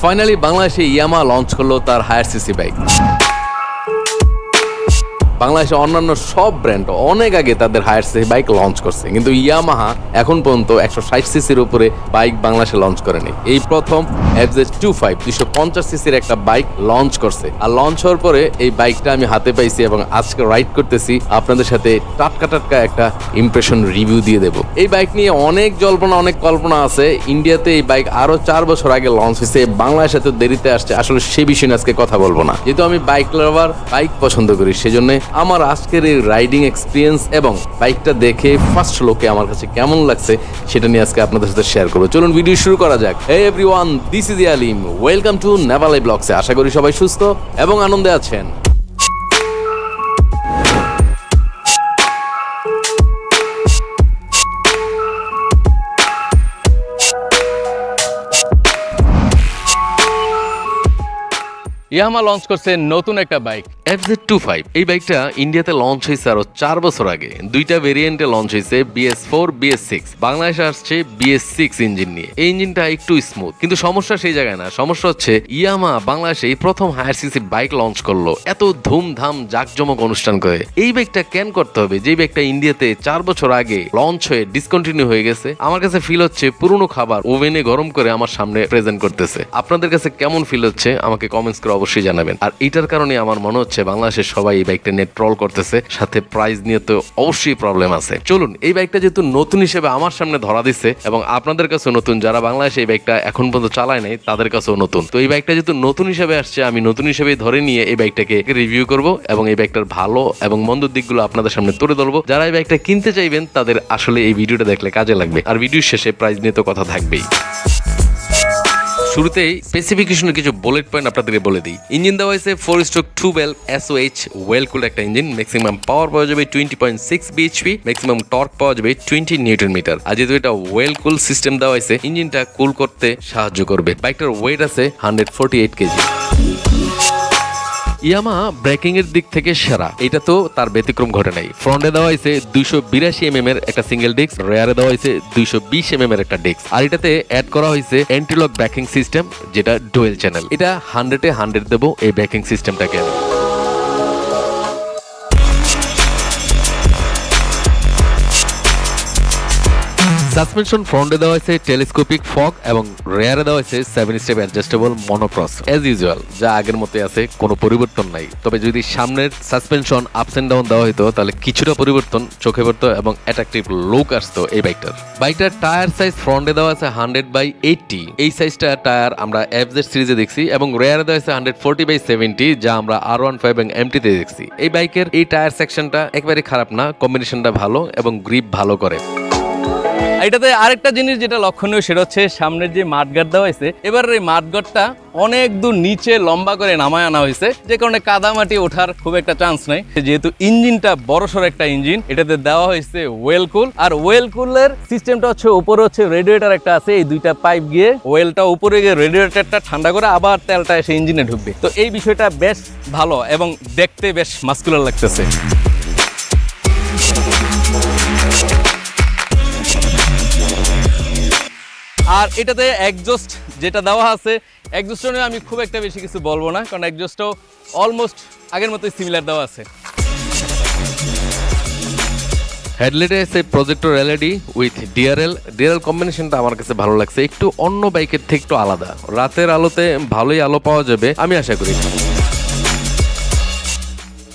Finally বাংলাদেশে ইয়ামা launch করলো তার হায়ার সিসি বাইক। বাংলাদেশে অন্যান্য সব ব্র্যান্ড অনেক আগে তাদের হায়ার সিসি বাইক লঞ্চ করছে, কিন্তু ইয়ামাহা এখন পর্যন্ত 160 সিসির উপরে বাইক বাংলাদেশে লঞ্চ করেনি। এই প্রথম FZ25 250 সিসির একটা বাইক লঞ্চ করছে। আর লঞ্চ হওয়ার পরে এই বাইকটা আমি হাতে পাইছি এবং আজকে রাইড করতেছি, আপনাদের সাথে টাটকা একটা ইমপ্রেশন রিভিউ দিয়ে দেব। এই বাইক নিয়ে অনেক জল্পনা অনেক কল্পনা আছে। ইন্ডিয়াতে এই বাইক আরো 4 বছর আগে লঞ্চ হয়েছে, বাংলাদেশে তো দেরিতে আসছে। আসলে সে বিষয়ে আজকে কথা বলবো না, যেহেতু আমি বাইক লাভার, বাইক পছন্দ করি, সেজন্য আমার আজকের এই রাইডিং এক্সপিরিয়েন্স এবং বাইকটা দেখে ফার্স্ট লোকে আমার কাছে কেমন লাগছে সেটা নিয়ে আজকে আপনাদের সাথে শেয়ার করবো। চলুন ভিডিও শুরু করা যাক। Hey everyone, this is Alim. Welcome to Naval Vlogs. আশা করি সবাই সুস্থ এবং আনন্দে আছেন। ইয়ামাহা লঞ্চ করছে নতুন একটা বাইক FZ25। এই বাইকটা ইন্ডিয়াতে লঞ্চ হয়েছে আরো 4 বছর আগে। দুইটা ভেরিয়েন্টে লঞ্চ হয়েছে, BS4, BS6। বাংলাদেশে আসছে BS6 ইঞ্জিন নিয়ে। এই ইঞ্জিনটা একটু স্মুথ, কিন্তু সমস্যা সেই জায়গায় না। সমস্যা হচ্ছে ইয়ামাহা বাংলাদেশে এই প্রথম হায়ার সিসি বাইক লঞ্চ করলো, এত ধুমধাম জাকজমক অনুষ্ঠান করে। এই বাইকটা কেন করতে হবে যে বাইকটা ইন্ডিয়াতে 4 বছর আগে লঞ্চ হয়ে ডিসকন্টিনিউ হয়ে গেছে? আমার কাছে ফিল হচ্ছে পুরনো খাবার ওভেনে গরম করে আমার সামনে প্রেজেন্ট করতেছে। আপনাদের কাছে কেমন ফিল হচ্ছে আমাকে কমেন্টস করে অবশ্যই জানাবেন। আর এটার কারণে আমার মনে হচ্ছে বাংলাদেশের সবাই এই বাইকটা নিয়ে ট্রল করতেছে, সাথে প্রাইস নিয়ে তো অবশ্যই প্রবলেম আছে। চলুন, এই বাইকটা যেহেতু নতুন হিসেবে আমার সামনে ধরা দিচ্ছে এবং আপনাদের কাছেও নতুন, যারা বাংলাদেশে এই বাইকটা এখন পর্যন্ত চালায় নাই তাদের কাছেও নতুন, তো এই বাইকটা যেহেতু নতুন হিসেবে আসছে, আমি নতুন হিসেবে ধরে নিয়ে এই বাইকটাকে রিভিউ করব এবং এই বাইকটার ভালো এবং মন্দ দিকগুলো আপনাদের সামনে তুলে ধরবো। যারা এই বাইকটা কিনতে চাইবেন তাদের আসলে এই ভিডিওটা দেখলে কাজে লাগবে। আর ভিডিওর শেষে প্রাইস নিয়ে তো কথা থাকবেই। শুরুতেই স্পেসিফিকেশনের কিছু বুলেট পয়েন্ট আপনাদেরকে বলে দিই। ইঞ্জিন দেওয়া হয়েছে 4:2 valve SOH ওয়েল কুল একটা ইঞ্জিন। ম্যাক্সিমাম পাওয়ার পাওয়া যাবে 20.6 bhp, ম্যাক্সিমাম টর্ক পাওয়া যাবে 20 নিউটন মিটার। আর যেহেতু এটা ওয়েল কুল সিস্টেম দেওয়া হয়েছে, ইঞ্জিনটা কুল করতে সাহায্য করবে। বাইকটার ওয়েট আছে 148 কেজি। ইয়ামাহা ব্রেকিং এর দিক থেকে সেরা, এটা তো তার ব্যতিক্রম ঘটে নাই। ফ্রন্টে দেওয়া হয়েছে 282 mm এর একটা সিঙ্গেল ডিস্ক, রেয়ারে দেওয়া হয়েছে 220 mm এর একটা ডিস্ক। আর এটাতে অ্যাড করা হয়েছে অ্যান্টিলক ব্রেকিং সিস্টেম, যেটা ডুয়েল চ্যানেল। এটা 100-এ 100 দেবো এই ব্রেকিং সিস্টেমটাকে। সাসপেনশন ফ্রন্টে দেওয়া হয়েছে টেলিস্কোপিক ফগ এবং রেয়ারে দেওয়া হয়েছে 7 স্টেপ অ্যাডজাস্টেবল মনোক্রস। এজ ইউজুয়াল যা আগের মতোই আছে, কোনো পরিবর্তন নাই। তবে যদি সামনের সাসপেনশন আপস এন্ড ডাউন দেওয়া হতো তাহলে কিছুটা পরিবর্তন চোখে পড়তো এবং অ্যাট্রাকটিভ লুক আসতো এই বাইকটার টায়ার সাইজ ফ্রন্টে দেওয়া আছে 100/80। এই সাইজটা টায়ার আমরা FZ সিরিজে দেখছি এবং রেয়ারে দেওয়া হয়েছে 140/70, যা আমরা R15 এবং MT তে দেখছি। এই বাইকের এই টায়ার সেকশনটা একেবারে খারাপ না, কম্বিনেশনটা ভালো এবং গ্রিপ ভালো করে। এটাতে আরেকটা জিনিস যেটা লক্ষণীয় সেটা হচ্ছে সামনের যে মাঠগার্ড দেওয়া হয়েছে। এবার এই মাঠগার্ডটা অনেক দূর নিচে লম্বা করে নামায় আনা হয়েছে, যে কারণে কাদামাটি ওঠার খুব একটা চান্স নাই। যেহেতু ইঞ্জিনটা বড়সড় একটা ইঞ্জিন, এটাতে দেওয়া হয়েছে ওয়েল কুল। আর ওয়েল কুলের সিস্টেমটা হচ্ছে উপরে হচ্ছে রেডিয়েটর একটা আছে, এই দুইটা পাইপ গিয়ে ওয়েলটা উপরে গিয়ে রেডিয়েটরটা ঠান্ডা করে আবার তেলটা এসে ইঞ্জিনে ঢুকবে। তো এই বিষয়টা বেশ ভালো এবং দেখতে বেশ মাস্কুলার লাগতেছে। আর এটাতে এক্সজস্ট যেটা দেওয়া আছে, এক্সজস্ট নিয়ে আমি খুব একটা বেশি কিছু বলবো না, কারণ এক্সজস্টও অলমোস্ট আগের মতোই সিমিলার দেওয়া আছে। হেডলাইটে আছে প্রজেক্টর LED উইথ ডিআরএল কম্বিনেশনটা আমার কাছে ভালো লাগছে, একটু অন্য বাইকের থেকে একটু আলাদা। রাতের আলোতে ভালোই আলো পাওয়া যাবে আমি আশা করি।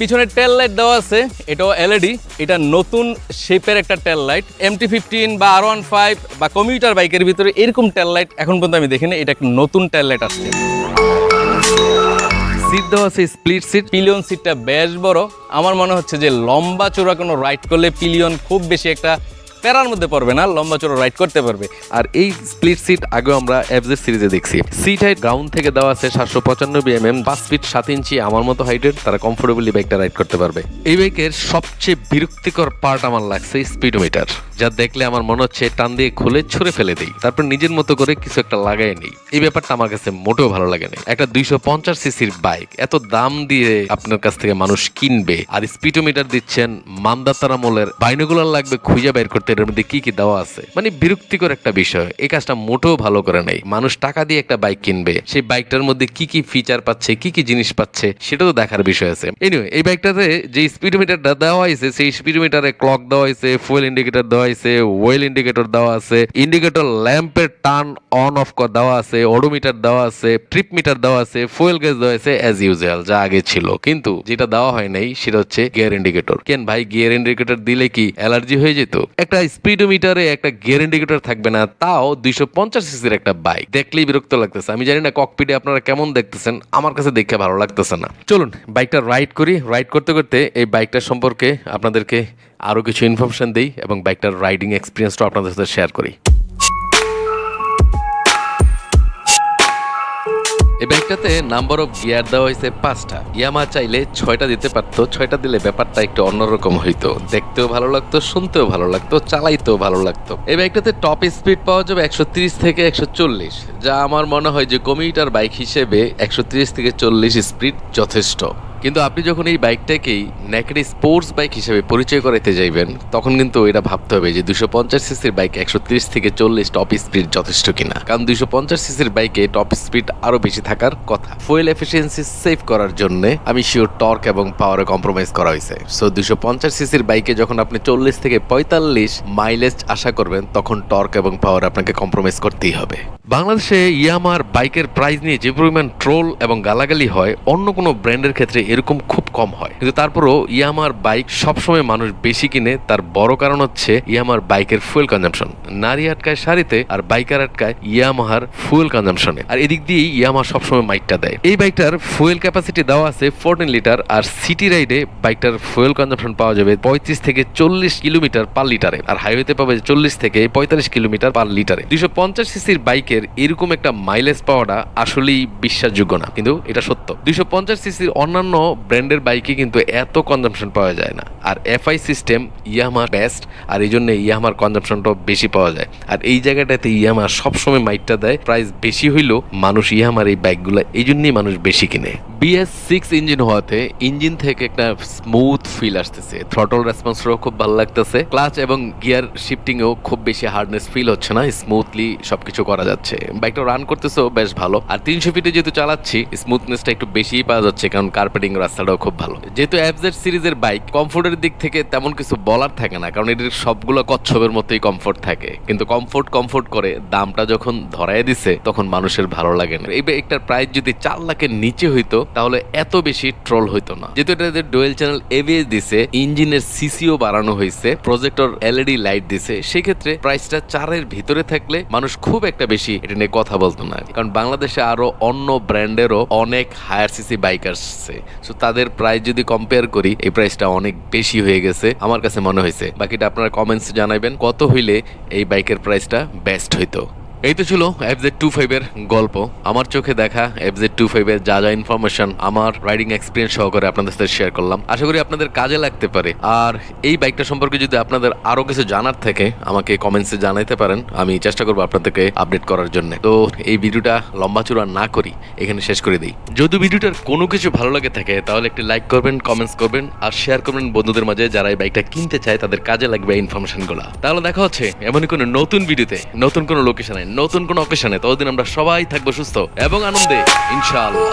পিছনে টেল লাইট দেওয়া আছে, এটাও LED। এটা নতুন শেপের একটা টেল লাইট। MT-15 বা R15 বা কমিউটার বাইকের ভিতরে এরকম টেল লাইট এখন পর্যন্ত আমি দেখিনি, এটা একটা নতুন টেল লাইট আসছে। সিট দেওয়া আছে স্প্লিট সিট, পিলিয়ন সিটটা বেশ বড়। আমার মনে হচ্ছে যে লম্বা চোরা কোনো রাইড করলে পিলিয়ন খুব বেশি একটা প্যারার মধ্যে পড়বে না, লম্বা চোরা রাইড করতে পারবে। আর এই স্প্লিট সিট আগে আমরা FZ সিরিজে দেখছি। সিট হাইট গ্রাউন্ড থেকে দেওয়া আছে 795 mm, 5 ফিট 7 ইঞ্চি আমার মতো হাইটের, তারা কমফোর্টেবলি বাইকটা রাইড করতে পারবে। এই বাইকের সবচেয়ে বিরক্তিকর পার্ট আমার লাগছে স্পিডোমিটার, যা দেখলে আমার মনে হচ্ছে টান দিয়ে খুলে ছুঁড়ে ফেলে দেই, তারপর নিজের মতো করে কিছু একটা লাগাই নেই। এই ব্যাপারটা আমার কাছে মোটেও ভালো লাগে না। একটা 250 সিসির বাইক এত দাম দিয়ে আপনার কাছ থেকে মানুষ কিনবে, আর স্পিডোমিটার দিচ্ছেন মান্দাতার আমলের, বাইনোকুলার লাগবে খুঁজে বের করতে এটার মধ্যে কি কি দেওয়া আছে, মানে বিরক্তিকর একটা বিষয়। এই কাজটা মোটেও ভালো করে নাই। মানুষ টাকা দিয়ে একটা বাইক কিনবে, সেই বাইকটার মধ্যে কি কি ফিচার পাচ্ছে, কি কি জিনিস পাচ্ছে, সেটা তো দেখার বিষয় আছে। এনিওয়ে, এই বাইকটাতে যে স্পিডোমিটারটা দেওয়া হয়েছে, সেই স্পিডোমিটারে ক্লক দেওয়া হয়েছে, ফুয়েল ইন্ডিকেটর দেওয়া হয়েছে, ওয়েল ইন্ডিকেটর দেওয়া আছে, ইন্ডিকেটর ল্যাম্পের টার্ন অন অফ দেওয়া আছে, অডোমিটার দেওয়া আছে, ট্রিপ মিটার দেওয়া আছে, ফুয়েল গেজ দেওয়া আছে অ্যাজ ইউজুয়াল যা আগে ছিল। কিন্তু যেটা দেওয়া হয় নাই সেটা হচ্ছে গিয়ার ইন্ডিকেটর। কেন ভাই, গিয়ার ইন্ডিকেটর দিলে কি অ্যালার্জি হয়ে যেত? একটা স্পিডোমিটারে একটা গিয়ার ইন্ডিকেটর থাকবে না, তাও 250 সিসির একটা বাইক। দেখলেই বিরক্ত লাগতেছে। আমি জানি না ককপিটে আপনারা কেমন দেখতেছেন, আমার কাছে দেখে ভালো লাগতেছে না। চলুন বাইকটা রাইড করি। রাইড করতে করতে এই বাইকটার সম্পর্কে আপনাদেরকে আরো কিছু ইনফরমেশন দেই এবং বাইকটার রাইডিং এক্সপিরিয়েন্সটা আপনাদের সাথে শেয়ার করি। এই বাইকটাতে নাম্বার অফ গিয়ার দেওয়া হয়েছে 5টা। ইয়ামাহা চাইলে 6টা দিতে পারতো। 6টা দিলে ব্যাপারটা একটু অন্যরকম হইতো, দেখতেও ভালো লাগতো, শুনতেও ভালো লাগতো, চালাইতেও ভালো লাগতো। এই বাইকটাতে টপ স্পিড পাওয়া যাবে 130 থেকে 140, যা আমার মনে হয় যে কমিউটার বাইক হিসেবে 130 থেকে 40 স্পিড যথেষ্ট। কিন্তু আপনি যখন এই বাইকটাকেই নেকেড স্পোর্টস বাইক হিসেবে পরিচয় করাইতে যাইবেন, তখন কিন্তু এটা ভাবতে হবে যে 250 সিসির বাইক 130 থেকে 40 টপ স্পিড যথেষ্ট কিনা। কারণ 250 সিসির বাইকে টপ স্পিড আরো বেশি থাকার কথা। ফুয়েল এফিসিয়েন্সি সেভ করার জন্য আমি শিওর টর্ক এবং পাওয়ারে কম্প্রোমাইজ করা হয়েছে। সো 250 সিসির বাইকে যখন আপনি 40 থেকে 45 মাইলেজ আশা করবেন, তখন টর্ক এবং পাওয়ার আপনাকে কম্প্রোমাইজ করতেই হবে। বাংলাদেশে ইয়ামাহার বাইকের প্রাইস নিয়ে যে পরিমাণ ট্রোল এবং গালাগালি হয়, অন্য কোনো ব্র্যান্ডের ক্ষেত্রে এরকম খুব কম হয়। কিন্তু তারপরও ইয়ামাহার বাইক সবসময় মানুষ বেশি কিনে। তার বড় কারণ হচ্ছে ইয়ামাহার বাইকের ফুয়েল কনজাম্পশন। নারী আটকায় শাড়িতে আর বাইকার আটকায় ইয়ামাহার ফুয়েল কনজাম্পশনে। আর এদিক দিয়ে ইয়ামাহা সবসময় মাইকটা দেয়। এই বাইকটার ফুয়েল ক্যাপাসিটি দেওয়া আছে 14 লিটার। আর সিটি রাইডে বাইকটার ফুয়েল কনজাম্পশন পাওয়া যাবে 35 থেকে 40 কিলোমিটার পার লিটারে। আর হাইওয়েতে পাবে 40 থেকে 45 কিলোমিটার পার লিটারে। 250 সিসির বাইকের এরকম একটা মাইলেজ পাওয়াটা আসলেই বিশ্বাসযোগ্য না, কিন্তু এটা সত্য। 250 সিসির অন্যান্য ব্র্যান্ডের বাইকে কিন্তু এত কনজাম্পশন পাওয়া যায় না। আর এফআই সিস্টেম ইয়ামাহার বেস্ট, আর এই জন্য ইয়ামাহার কনজাম্পশনটাও বেশি পাওয়া যায়। আর এই জায়গাটাতে ইয়ামাহা সবসময় মাইকটা দেয়। প্রাইস বেশি হইলেও মানুষ ইয়ামাহার এই বাইকগুলো এই জন্যই মানুষ বেশি কিনে। BS6 ইঞ্জিন হওয়াতে ইঞ্জিন থেকে একটা স্মুথ ফিল আসতেছে। থ্রটল রেসপন্সটাও খুব ভালো লাগতেছে। ক্লাচ এবং গিয়ার শিফটিংয়েও খুব বেশি হার্ডনেস ফিল হচ্ছে না, স্মুথলি সবকিছু করা যাচ্ছে। বাইকটা রান করতেছেও বেশ ভালো। আর 300 ফিটে যেহেতু চালাচ্ছি, স্মুথনেসটা একটু বেশিই পাওয়া যাচ্ছে, কারণ কার্পেটিং রাস্তাটাও খুব ভালো। যেহেতু FZ সিরিজের বাইক, কমফোর্টের দিক থেকে তেমন কিছু বলার থাকে না, কারণ এটির সবগুলো কচ্ছপের মতোই কমফোর্ট থাকে। কিন্তু কমফোর্ট করে দামটা যখন ধরায় দিছে, তখন মানুষের ভালো লাগে না। এই বাইকটার প্রাইস যদি 4 লাখের নিচে হইতো, তাহলে এত বেশি ট্রোল হইতো না। যেহেতু এটা ডুয়েল চ্যানেল ABS দিছে, ইঞ্জিনের সিসিও বাড়ানো হয়েছে, প্রজেক্টর LED লাইট দিছে, সেক্ষেত্রে প্রাইসটা 4-এর ভিতরে থাকলে মানুষ খুব একটা বেশি এটা নিয়ে কথা বলতো না। কারণ বাংলাদেশে আরো অন্য ব্র্যান্ডেরও অনেক হায়ার সিসি বাইক আসছে। সো তাদের প্রাইস যদি কম্পেয়ার করি, এই প্রাইসটা অনেক বেশি হয়ে গেছে আমার কাছে মনে হয়েছে। বাকিটা আপনারা কমেন্টস জানাবেন কত হইলে এই বাইকের প্রাইসটা বেস্ট হইতো। এই তো ছিল FZ25 এর গল্প। আমার চোখে দেখা FZ25 এর যা যা ইনফরমেশন আমার রাইডিং এক্সপিরিয়েন্স সহকারে আপনাদের সাথে শেয়ার করলাম। আশা করি আপনাদের কাজে লাগতে পারে। আর এই বাইকটা সম্পর্কে যদি আপনাদের আরো কিছু জানার থাকে, আমাকে কমেন্টসে জানাইতে পারেন। আমি চেষ্টা করবো আপনাদেরকে আপডেট করার জন্য। তো এই ভিডিওটা লম্বা চূড়া না করি, এখানে শেষ করে দিই। যদি ভিডিওটার কোনো কিছু ভালো লাগে থাকে, তাহলে একটি লাইক করবেন, কমেন্টস করবেন আর শেয়ার করবেন বন্ধুদের মাঝে, যারা এই বাইকটা কিনতে চায় তাদের কাজে লাগবে এই ইনফরমেশনগুলো। তাহলে দেখা হচ্ছে এমনই কোনো নতুন ভিডিওতে, নতুন কোনো লোকেশনে, নতুন কোনো অকেশনে। ততদিন আমরা সবাই থাকবো সুস্থ এবং আনন্দে, ইনশাআল্লাহ।